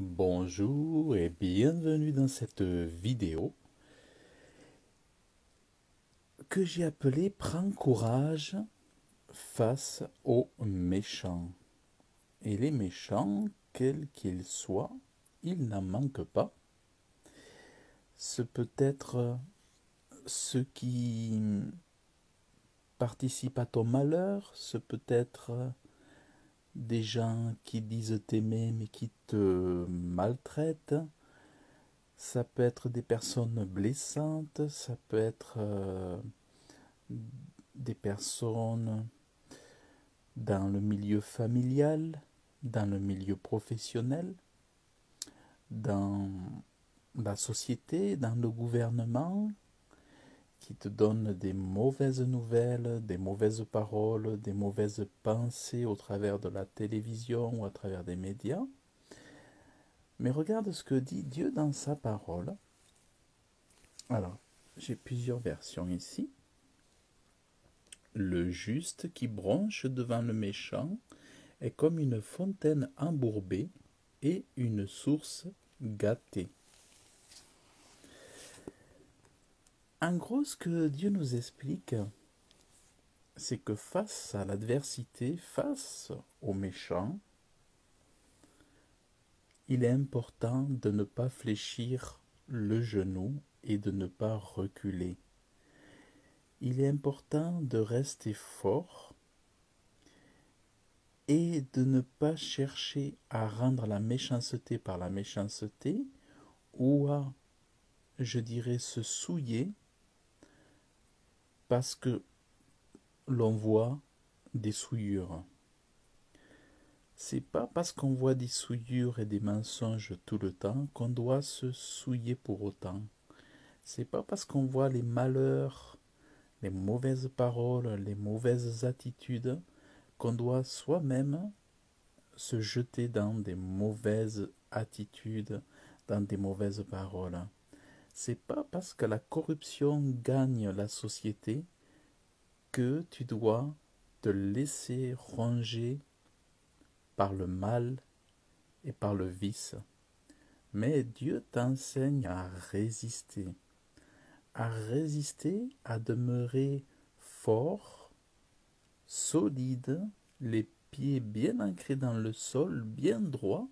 Bonjour et bienvenue dans cette vidéo que j'ai appelée Prends courage face aux méchants. Et les méchants, quels qu'ils soient, ils n'en manquent pas. Ce peut être ceux qui participent à ton malheur, ce peut être des gens qui disent t'aimer mais qui te maltraitent. Ça peut être des personnes blessantes, ça peut être des personnes dans le milieu familial, dans le milieu professionnel, dans la société, dans le gouvernement, qui te donnent des mauvaises nouvelles, des mauvaises paroles, des mauvaises pensées au travers de la télévision ou à travers des médias. Mais regarde ce que dit Dieu dans sa parole. Alors, j'ai plusieurs versions ici. Le juste qui bronche devant le méchant est comme une fontaine embourbée et une source gâtée. En gros, ce que Dieu nous explique, c'est que face à l'adversité, face aux méchants, il est important de ne pas fléchir le genou et de ne pas reculer. Il est important de rester fort et de ne pas chercher à rendre la méchanceté par la méchanceté ou à, je dirais, se souiller parce que l'on voit des souillures. C'est pas parce qu'on voit des souillures et des mensonges tout le temps qu'on doit se souiller pour autant. C'est pas parce qu'on voit les malheurs, les mauvaises paroles, les mauvaises attitudes qu'on doit soi-même se jeter dans des mauvaises attitudes, dans des mauvaises paroles. C'est pas parce que la corruption gagne la société que tu dois te laisser ronger par le mal et par le vice. Mais Dieu t'enseigne à résister, à demeurer fort, solide, les pieds bien ancrés dans le sol, bien droit,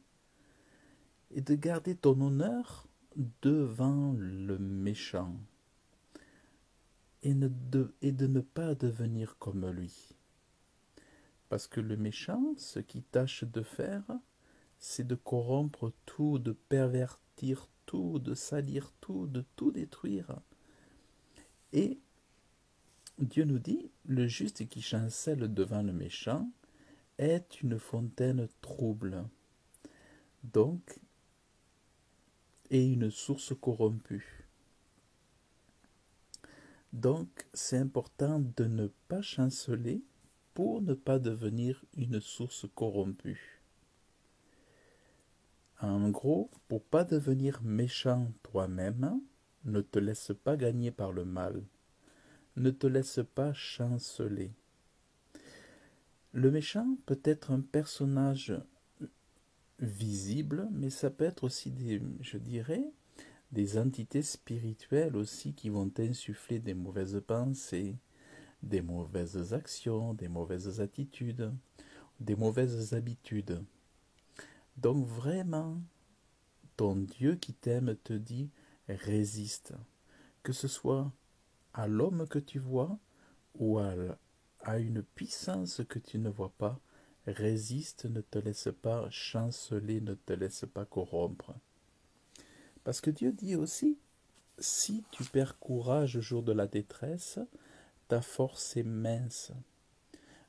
et de garder ton honneur devant le méchant et de ne pas devenir comme lui. Parce que le méchant, ce qu'il tâche de faire, c'est de corrompre tout, de pervertir tout, de salir tout, de tout détruire. Et Dieu nous dit, le juste qui chancelle devant le méchant est une fontaine trouble, donc, et une source corrompue. Donc, c'est important de ne pas chanceler pour ne pas devenir une source corrompue. En gros, pour pas devenir méchant toi-même, ne te laisse pas gagner par le mal. Ne te laisse pas chanceler. Le méchant peut être un personnage visible, mais ça peut être aussi je dirais, des entités spirituelles aussi qui vont insuffler des mauvaises pensées, des mauvaises actions, des mauvaises attitudes, des mauvaises habitudes. Donc vraiment, ton Dieu qui t'aime te dit résiste, que ce soit à l'homme que tu vois ou à une puissance que tu ne vois pas, résiste, ne te laisse pas chanceler, ne te laisse pas corrompre. Parce que Dieu dit aussi, si tu perds courage au jour de la détresse, ta force est mince.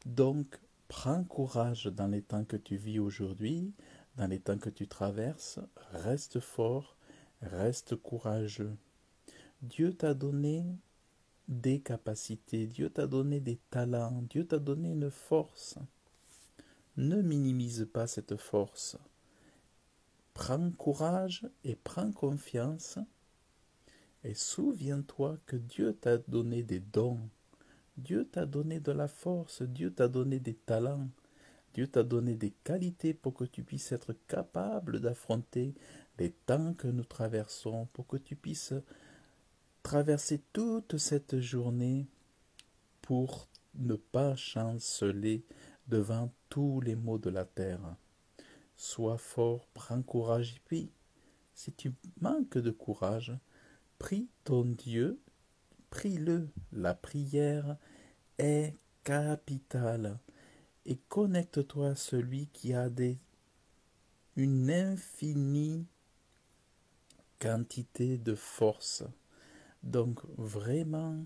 Donc, prends courage dans les temps que tu vis aujourd'hui, dans les temps que tu traverses, reste fort, reste courageux. Dieu t'a donné des capacités, Dieu t'a donné des talents, Dieu t'a donné une force. Ne minimise pas cette force. Prends courage et prends confiance et souviens-toi que Dieu t'a donné des dons. Dieu t'a donné de la force, Dieu t'a donné des talents. Dieu t'a donné des qualités pour que tu puisses être capable d'affronter les temps que nous traversons, pour que tu puisses traverser toute cette journée pour ne pas chanceler devant tous les maux de la terre. Sois fort, prends courage, et puis, si tu manques de courage, prie ton Dieu, prie-le. La prière est capitale. Et connecte-toi à celui qui a une infinie quantité de force. Donc vraiment,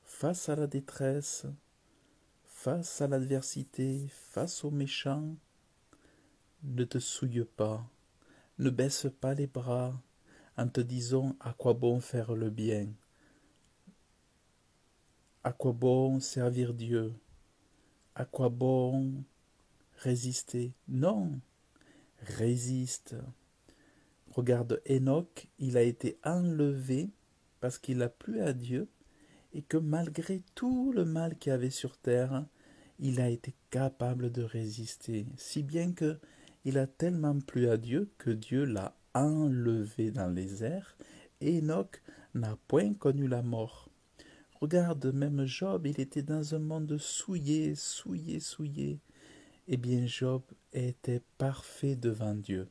face à la détresse, face à l'adversité, face aux méchants, ne te souille pas, ne baisse pas les bras en te disant à quoi bon faire le bien, à quoi bon servir Dieu, à quoi bon résister. Non, résiste. Regarde Enoch, il a été enlevé parce qu'il a plu à Dieu et que malgré tout le mal qu'il y avait sur terre, il a été capable de résister, si bien que il a tellement plu à Dieu que Dieu l'a enlevé dans les airs et Enoch n'a point connu la mort. Regarde, même Job, il était dans un monde souillé, souillé, souillé. Eh bien, Job était parfait devant Dieu.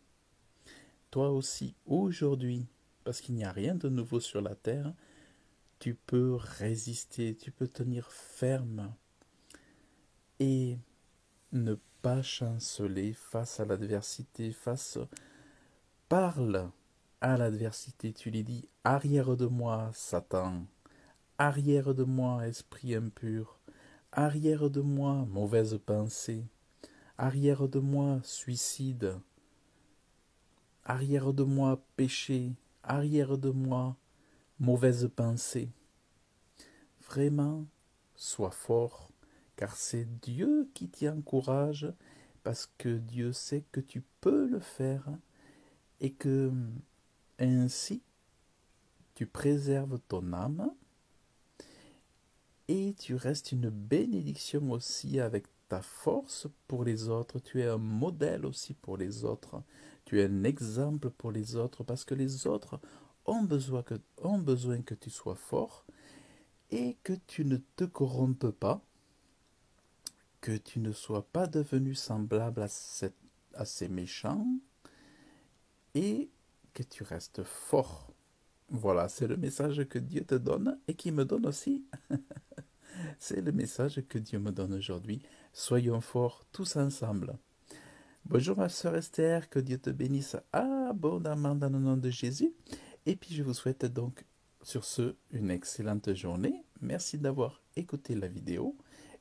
Toi aussi, aujourd'hui, parce qu'il n'y a rien de nouveau sur la terre, tu peux résister, tu peux tenir ferme et ne pas chanceler face à l'adversité, parle à l'adversité, tu lui dis arrière de moi Satan, arrière de moi esprit impur, arrière de moi mauvaise pensée, arrière de moi suicide, arrière de moi péché, arrière de moi mauvaise pensée. Vraiment, sois fort, car c'est Dieu qui t'y encourage, parce que Dieu sait que tu peux le faire et que ainsi tu préserves ton âme et tu restes une bénédiction aussi avec ta force pour les autres. Tu es un modèle aussi pour les autres. Tu es un exemple pour les autres parce que les autres ont besoin que tu sois fort et que tu ne te corrompes pas, que tu ne sois pas devenu semblable à ces méchants et que tu restes fort. Voilà, c'est le message que Dieu te donne et qui me donne aussi. C'est le message que Dieu me donne aujourd'hui. Soyons forts tous ensemble. Bonjour ma sœur Esther, que Dieu te bénisse abondamment dans le nom de Jésus. Et puis je vous souhaite donc sur ce une excellente journée. Merci d'avoir écouté la vidéo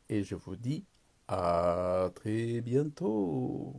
et je vous dis à très bientôt.